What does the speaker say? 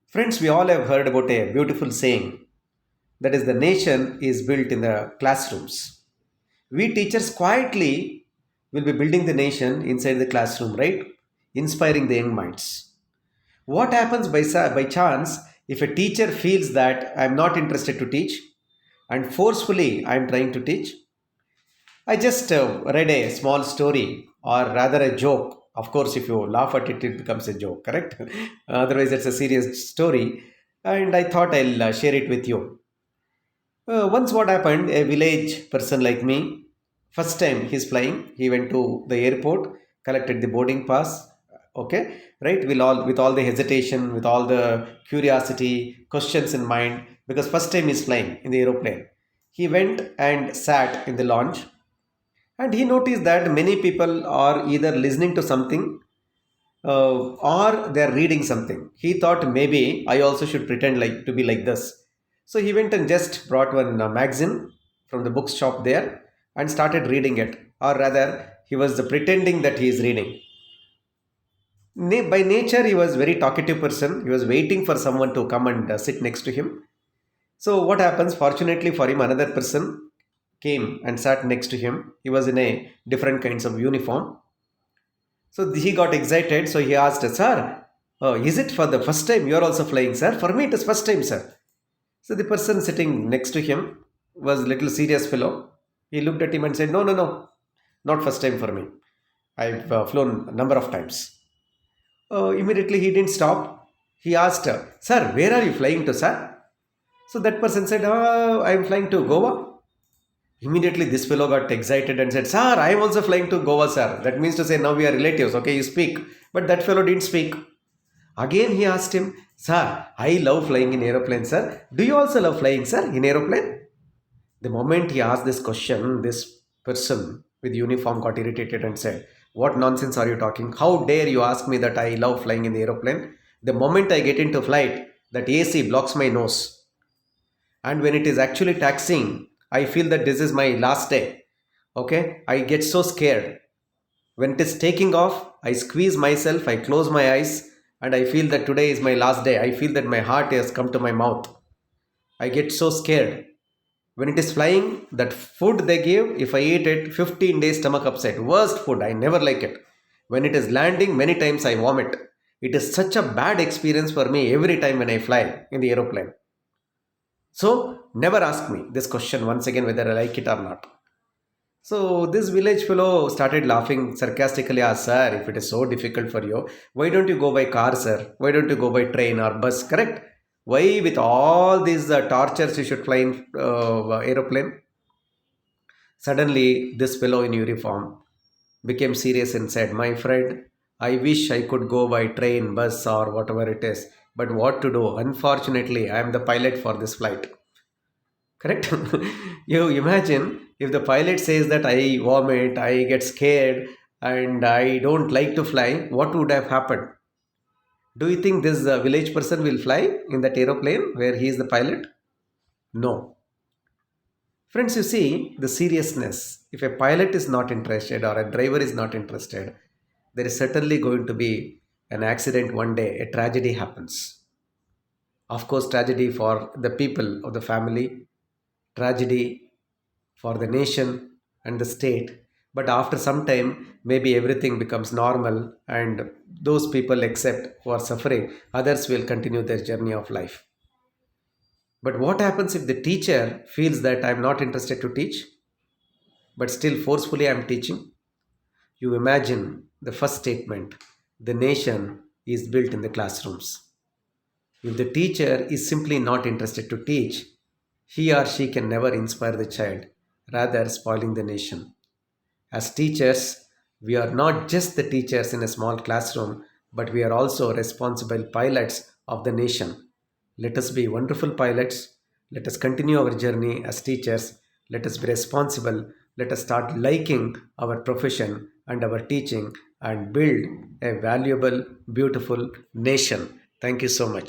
Friends, we all have heard about a beautiful saying that is, the nation is built in the classrooms. We teachers quietly will be building the nation inside the classroom, right? Inspiring the young minds. What happens by chance if a teacher feels that I'm not interested to teach and forcefully I'm trying to teach? I just read a small story, or rather a joke. Of course, if you laugh at it, it becomes a joke, correct? Otherwise, it's a serious story. And I thought I'll share it with you. Once, what happened, a village person like me, first time he's flying, he went to the airport, collected the boarding pass, okay, right? With all the hesitation, with all the curiosity, questions in mind, because first time he's flying in the aeroplane. He went and sat in the lounge and he noticed that many people are either listening to something or they're reading something. He thought maybe I also should pretend like to be like this. So he went and just brought one magazine from the bookshop there and started reading it. Or rather, he was pretending that he is reading. By nature, he was very talkative person. He was waiting for someone to come and sit next to him. So what happens? Fortunately for him, another person came and sat next to him. He was in a different kinds of uniform. So he got excited. So he asked, "Sir, is it for the first time you are also flying, sir? For me, it is first time, sir." So the person sitting next to him was a little serious fellow. He looked at him and said, "No, no, no, not first time for me. I've flown a number of times." Immediately he didn't stop. He asked, "Sir, where are you flying to, sir?" So that person said, "I'm flying to Goa." Immediately, this fellow got excited and said, "Sir, I am also flying to Goa, sir." That means to say, now we are relatives. Okay, you speak. But that fellow didn't speak. Again, he asked him, "Sir, I love flying in aeroplane, sir. Do you also love flying, sir, in aeroplane?" The moment he asked this question, this person with uniform got irritated and said, "What nonsense are you talking? How dare you ask me that I love flying in the aeroplane? The moment I get into flight, that AC blocks my nose. And when it is actually taxiing, I feel that this is my last day. Okay, I get so scared. When it is taking off, I squeeze myself, I close my eyes, and I feel that today is my last day. I feel that my heart has come to my mouth. I get so scared. When it is flying, that food they give, if I eat it, 15 days stomach upset, worst food, I never like it. When it is landing, many times I vomit. It is such a bad experience for me every time when I fly in the aeroplane. So never ask me this question once again whether I like it or not." So this village fellow started laughing sarcastically. "Ah, sir, if it is so difficult for you, why don't you go by car, sir? Why don't you go by train or bus? Correct? Why with all these tortures you should fly in aeroplane?" Suddenly, this fellow in uniform became serious and said, "My friend, I wish I could go by train, bus, or whatever it is. But what to do? Unfortunately, I am the pilot for this flight." Correct? You imagine if the pilot says that I vomit, I get scared, and I don't like to fly, what would have happened? Do you think this village person will fly in that aeroplane where he is the pilot? No. Friends, you see the seriousness. If a pilot is not interested or a driver is not interested, there is certainly going to be an accident one day, a tragedy happens. Of course, tragedy for the people of the family, tragedy for the nation and the state. But after some time, maybe everything becomes normal and those people accept who are suffering, others will continue their journey of life. But what happens if the teacher feels that I'm not interested to teach, but still forcefully I'm teaching? You imagine the first statement, the nation is built in the classrooms. If the teacher is simply not interested to teach, he or she can never inspire the child, rather spoiling the nation. As teachers, we are not just the teachers in a small classroom, but we are also responsible pilots of the nation. Let us be wonderful pilots. Let us continue our journey as teachers. Let us be responsible. Let us start liking our profession and our teaching and build a valuable, beautiful nation. Thank you so much.